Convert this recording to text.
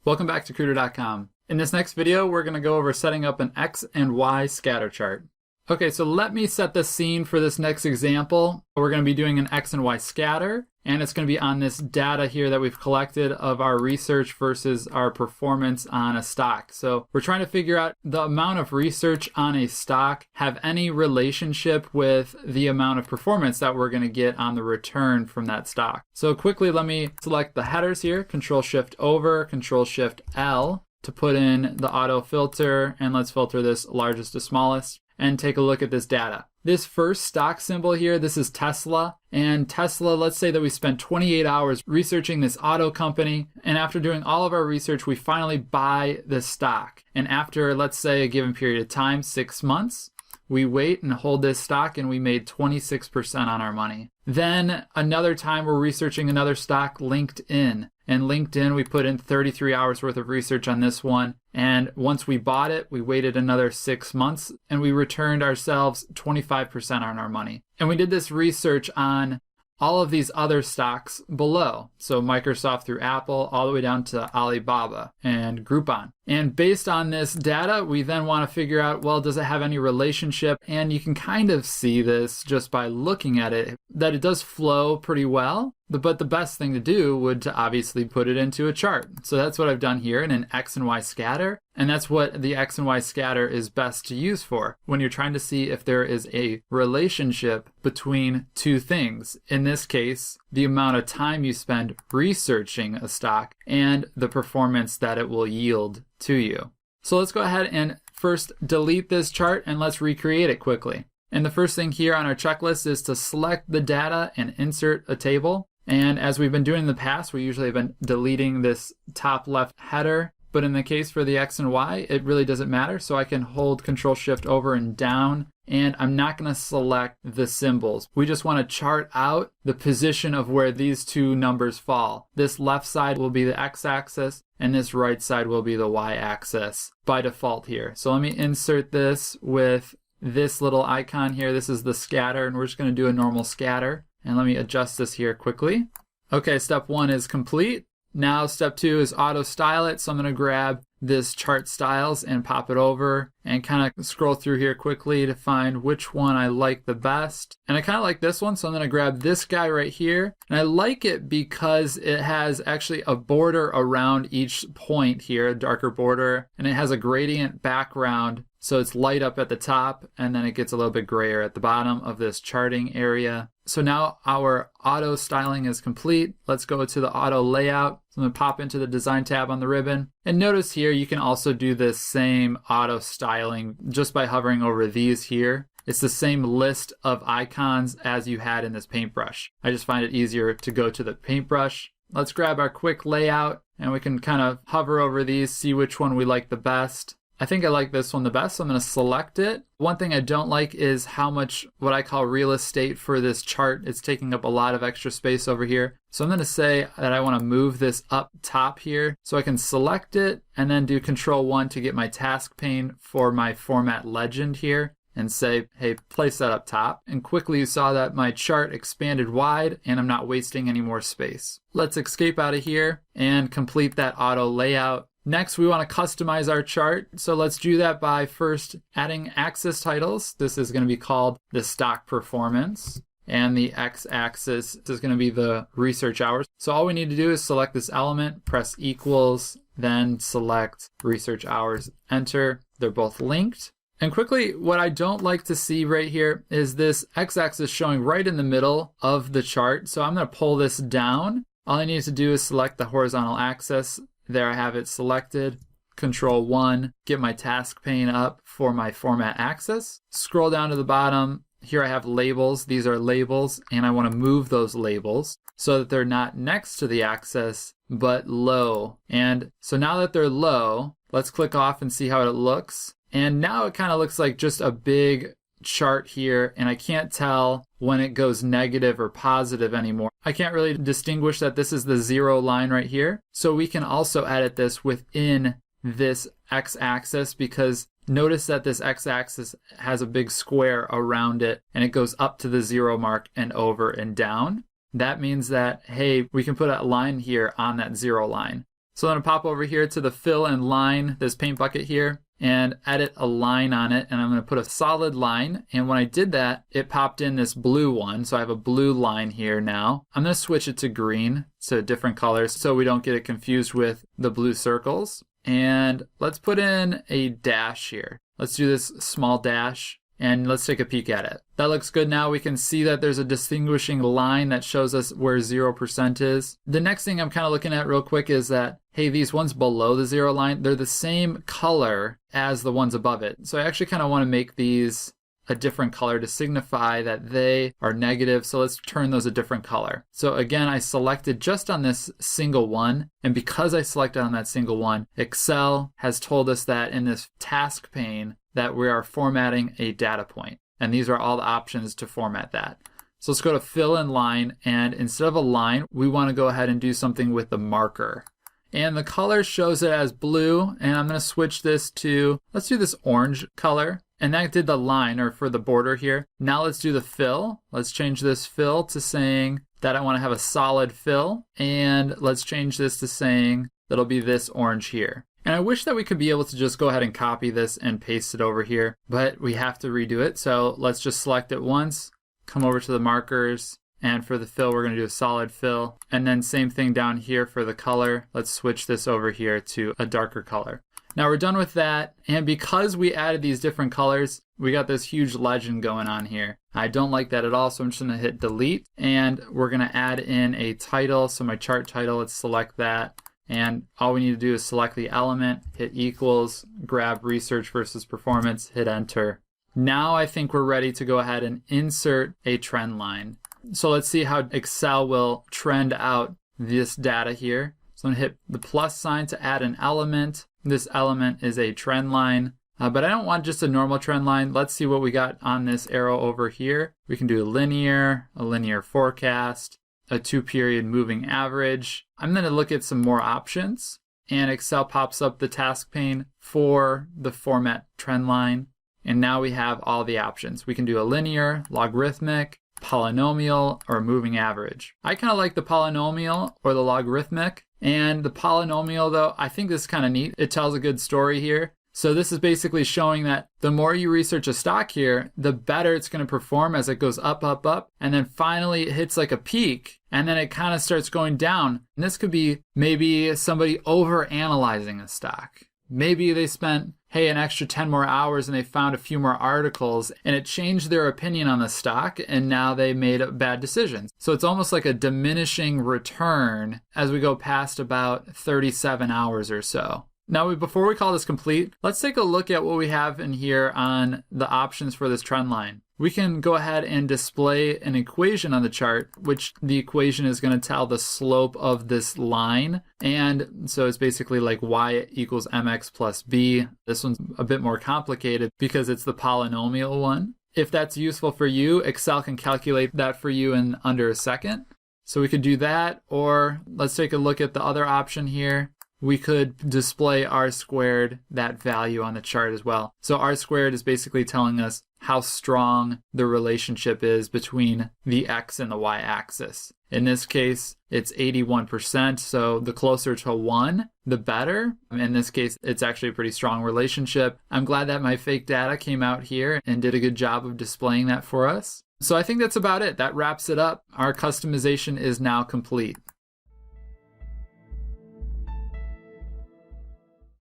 Welcome back to Cruder.com. In this next video, we're going to go over setting up an X and Y scatter chart. Okay, so let me set the scene for this next example. We're going to be doing an X and Y scatter, and it's going to be on this data here that we've collected of our research versus our performance on a stock. So we're trying to figure out the amount of research on a stock have any relationship with the amount of performance that we're going to get on the return from that stock. So quickly, let me select the headers here, Control-Shift-Over, Control-Shift-L to put in the auto filter, and let's filter this largest to smallest. And take a look at this data. This first stock symbol here, this is Tesla. And Tesla, let's say that we spent 28 hours researching this auto company. And after doing all of our research, we finally buy this stock. And after, let's say, a given period of time, 6 months, we wait and hold this stock and we made 26% on our money. Then another time we're researching another stock, LinkedIn. And LinkedIn, we put in 33 hours worth of research on this one. And once we bought it, we waited another 6 months and we returned ourselves 25% on our money. And we did this research on all of these other stocks below. So Microsoft through Apple, all the way down to Alibaba and Groupon. And based on this data, we then want to figure out, well, does it have any relationship? And you can kind of see this just by looking at it, that it does flow pretty well. But the best thing to do would to obviously put it into a chart. So that's what I've done here in an X and Y scatter. And that's what the X and Y scatter is best to use for when you're trying to see if there is a relationship between two things. In this case, the amount of time you spend researching a stock and the performance that it will yield to you. So let's go ahead and first delete this chart and let's recreate it quickly. And the first thing here on our checklist is to select the data and insert a table. And as we've been doing in the past, we usually have been deleting this top left header. But in the case for the X and Y, it really doesn't matter. So I can hold Control-Shift-Over and down, and I'm not going to select the symbols. We just want to chart out the position of where these two numbers fall. This left side will be the X-axis, and this right side will be the Y-axis by default here. So let me insert this with this little icon here. This is the scatter, and we're just going to do a normal scatter. And let me adjust this here quickly. Okay, step 1 is complete. Now step 2 is auto style it. So I'm going to grab this chart styles and pop it over and kind of scroll through here quickly to find which one I like the best. And I kind of like this one, so I'm going to grab this guy right here. And I like it because it has actually a border around each point here, a darker border, and it has a gradient background. So it's light up at the top and then it gets a little bit grayer at the bottom of this charting area. So now our auto styling is complete. Let's go to the auto layout. So I'm going to pop into the design tab on the ribbon. And notice here you can also do this same auto styling just by hovering over these here. It's the same list of icons as you had in this paintbrush. I just find it easier to go to the paintbrush. Let's grab our quick layout and we can kind of hover over these, see which one we like the best. I think I like this one the best, so I'm going to select it. One thing I don't like is how much what I call real estate for this chart. It's taking up a lot of extra space over here. So I'm going to say that I want to move this up top here so I can select it and then do Control-1 to get my task pane for my format legend here and say, hey, place that up top. And quickly you saw that my chart expanded wide and I'm not wasting any more space. Let's escape out of here and complete that auto layout. Next, we want to customize our chart. So let's do that by first adding axis titles. This is going to be called the stock performance. And the x-axis is going to be the research hours. So all we need to do is select this element, press equals, then select research hours, enter. They're both linked. And quickly, what I don't like to see right here is this x-axis showing right in the middle of the chart. So I'm going to pull this down. All I need to do is select the horizontal axis. There I have it selected. Control-1, get my task pane up for my format axis. Scroll down to the bottom. Here I have labels. These are labels, and I want to move those labels so that they're not next to the axis, but low. And so now that they're low, let's click off and see how it looks. And now it kind of looks like just a big chart here, and I can't tell when it goes negative or positive anymore. I can't really distinguish that this is the 0 line right here. So we can also edit this within this x-axis because notice that this x-axis has a big square around it and it goes up to the 0 mark and over and down. That means that, hey, we can put a line here on that 0 line. So I'm going to pop over here to the fill and line, this paint bucket here, and edit a line on it. And I'm going to put a solid line. And when I did that, it popped in this blue one. So I have a blue line here now. I'm going to switch it to green, so different colors, so we don't get it confused with the blue circles. And let's put in a dash here. Let's do this small dash. And let's take a peek at it. That looks good now. We can see that there's a distinguishing line that shows us where 0% is. The next thing I'm kind of looking at real quick is that, hey, these ones below the 0 line, they're the same color as the ones above it. So I actually kind of want to make these a different color to signify that they are negative. So let's turn those a different color. So again, I selected just on this single one. And because I selected on that single one, Excel has told us that in this task pane that we are formatting a data point. And these are all the options to format that. So let's go to fill and line. And instead of a line, we want to go ahead and do something with the marker. And the color shows it as blue. And I'm going to switch this to, let's do this orange color. And that did the line, or for the border here. Now let's do the fill. Let's change this fill to saying that I want to have a solid fill. And let's change this to saying that'll be this orange here. And I wish that we could be able to just go ahead and copy this and paste it over here, but we have to redo it. So let's just select it once, come over to the markers, and for the fill, we're going to do a solid fill. And then same thing down here for the color. Let's switch this over here to a darker color. Now we're done with that, and because we added these different colors, we got this huge legend going on here. I don't like that at all, so I'm just going to hit delete, and we're going to add in a title. So my chart title, let's select that. And all we need to do is select the element, hit equals, grab research versus performance, hit enter. Now I think we're ready to go ahead and insert a trend line. So let's see how Excel will trend out this data here. So I'm going to hit the plus sign to add an element. This element is a trend line, but I don't want just a normal trend line. Let's see what we got on this arrow over here. We can do a linear forecast, a 2-period moving average. I'm going to look at some more options, and Excel pops up the task pane for the format trend line. And now we have all the options. We can do a linear, logarithmic, polynomial, or moving average. I kind of like the polynomial or the logarithmic. And the polynomial, though, I think this is kind of neat. It tells a good story here. So this is basically showing that the more you research a stock here, the better it's going to perform as it goes up, up, up. And then finally it hits like a peak, and then it kind of starts going down. And this could be maybe somebody over analyzing a stock. Maybe they spent, hey, an extra 10 more hours and they found a few more articles and it changed their opinion on the stock, and now they made a bad decision. So it's almost like a diminishing return as we go past about 37 hours or so. Now, before we call this complete, let's take a look at what we have in here on the options for this trend line. We can go ahead and display an equation on the chart, which the equation is going to tell the slope of this line. And so it's basically like y equals mx plus b. This one's a bit more complicated because it's the polynomial one. If that's useful for you, Excel can calculate that for you in under a second. So we could do that, or let's take a look at the other option here. We could display r squared, that value on the chart as well. So r squared is basically telling us how strong the relationship is between the x and the y axis. In this case, it's 81%, so the closer to 1, the better. In this case, it's actually a pretty strong relationship. I'm glad that my fake data came out here and did a good job of displaying that for us. So I think that's about it. That wraps it up. Our customization is now complete.